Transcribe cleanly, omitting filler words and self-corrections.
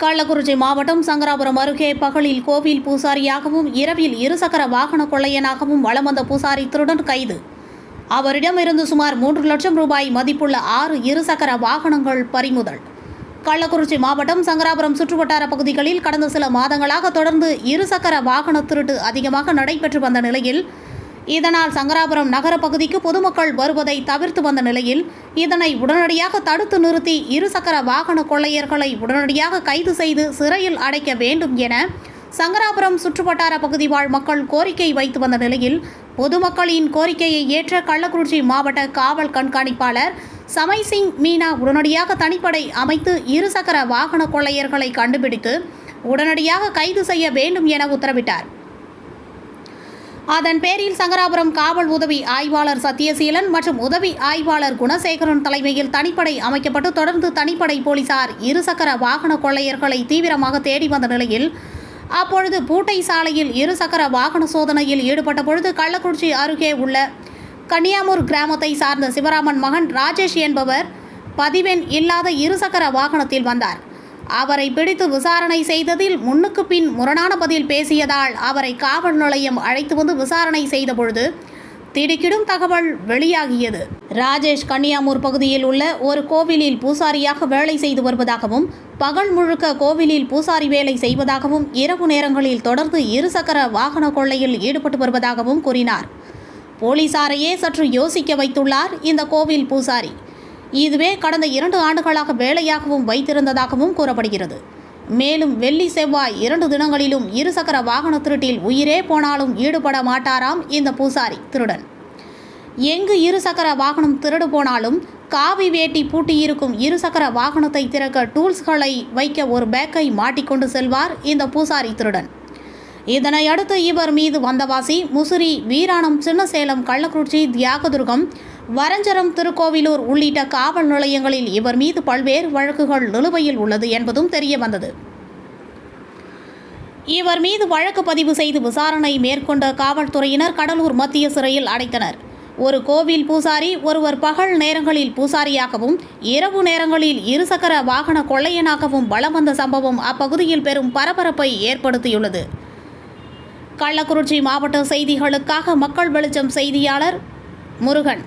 கள்ளக்குறிச்சி மாவட்டம் சங்கராபுரம் அருகே பகலில் கோவில் பூசாரியாகவும் இரவில் இருசக்கர வாகன கொள்ளையனாகவும் வலம் வந்த பூசாரி திருடன் கைது. அவரிடமிருந்து சுமார் 3 லட்சம் ரூபாய் மதிப்புள்ள 6 இருசக்கர வாகனங்கள் பறிமுதல். கள்ளக்குறிச்சி மாவட்டம் சங்கராபுரம் சுற்றுவட்டார பகுதிகளில் கடந்த சில மாதங்களாக தொடர்ந்து இருசக்கர வாகன திருட்டு அதிகமாக நடைபெற்று வந்த நிலையில், இதனால் சங்கராபுரம் நகர பகுதிக்கு பொதுமக்கள் வருவதை தவிர்த்து வந்த நிலையில், இதனை உடனடியாக தடுத்து நிறுத்தி இருசக்கர வாகன கொள்ளையர்களை உடனடியாக கைது செய்து சிறையில் அடைக்க வேண்டும் என சங்கராபுரம் சுற்றுவட்டார பகுதி வாழ் மக்கள் கோரிக்கை வைத்து வந்த நிலையில், பொதுமக்களின் கோரிக்கையை ஏற்ற கள்ளக்குறிச்சி மாவட்ட காவல் கண்காணிப்பாளர் சமைசிங் மீனா உடனடியாக தனிப்படை அமைத்து இருசக்கர வாகன கொள்ளையர்களை கண்டுபிடித்து உடனடியாக கைது செய்ய வேண்டும் என உத்தரவிட்டார். அதன் பேரில் சங்கராபுரம் காவல் உதவி ஆய்வாளர் சத்யசீலன் மற்றும் உதவி ஆய்வாளர் குணசேகரன் தலைமையில் தனிப்படை அமைக்கப்பட்டு தொடர்ந்து தனிப்படை போலீசார் இருசக்கர வாகன கொள்ளையர்களை தீவிரமாக தேடி வந்த நிலையில், அப்பொழுது பூட்டை சாலையில் இருசக்கர வாகன சோதனையில் ஈடுபட்ட பொழுது கள்ளக்குறிச்சி அருகே உள்ள கன்னியாமூர் கிராமத்தை சார்ந்த சிவராமன் மகன் ராஜேஷ் என்பவர் பதிவெண் இல்லாத இருசக்கர வாகனத்தில் வந்தார். அவரை பிடித்து விசாரணை செய்ததில் முன்னுக்கு பின் முரணான பதில் பேசியதால் அவரை காவல் நிலையம் அழைத்து வந்து விசாரணை செய்தபொழுது திடுக்கிடும் தகவல் வெளியாகியது. ராஜேஷ் கன்னியாமூர் பகுதியில் உள்ள ஒரு கோவிலில் பூசாரியாக வேலை செய்து வருவதாகவும், பகல் முழுக்க கோவிலில் பூசாரி வேலை செய்வதாகவும், இரவு நேரங்களில் தொடர்ந்து இருசக்கர வாகன கொள்ளையில் ஈடுபட்டு வருவதாகவும் கூறினார். போலீசாரையே சற்று யோசிக்க வைத்துள்ளார் இந்த கோவில் பூசாரி. இதுவே கடந்த 2 ஆண்டுகளாக வேலையாகவும் வைத்திருந்ததாகவும் கூறப்படுகிறது. மேலும் வெள்ளி செவ்வாய் 2 தினங்களிலும் இருசக்கர வாகன திருட்டில் உயிரே போனாலும் ஈடுபட மாட்டாராம் இந்த பூசாரி திருடன். எங்கு இருசக்கர வாகனம் திருடு போனாலும் காவி வேட்டி பூட்டியிருக்கும் இருசக்கர வாகனத்தை திறக்க டூல்ஸ்களை வைக்க ஒரு பேக்கை மாட்டிக்கொண்டு செல்வார் இந்த பூசாரி திருடன். இதனை அடுத்து இவர் மீது வந்தவாசி, முசிறி, வீராணம், சின்னசேலம், கள்ளக்குறிச்சி, தியாகதுர்கம், வரஞ்சரம், திருக்கோவிலூர் உள்ளிட்ட காவல் நிலையங்களில் இவர் மீது பல்வேறு வழக்குகள் நிலுவையில் உள்ளது என்பதும் தெரிய வந்தது. இவர் மீது வழக்கு பதிவு செய்து விசாரணை மேற்கொண்ட காவல்துறையினர் கடலூர் மத்திய சிறையில் அடைத்தனர். ஒரு கோவில் பூசாரி ஒருவர் பகல் நேரங்களில் பூசாரியாகவும், இரவு நேரங்களில் இருசக்கர வாகன கொள்ளையனாகவும் வலம் வந்த சம்பவம் அப்பகுதியில் பெரும் பரபரப்பை ஏற்படுத்தியுள்ளது. கள்ளக்குறிச்சி மாவட்ட செய்திகளுக்காக மக்கள் வெளிச்சம் செய்தியாளர் முருகன்.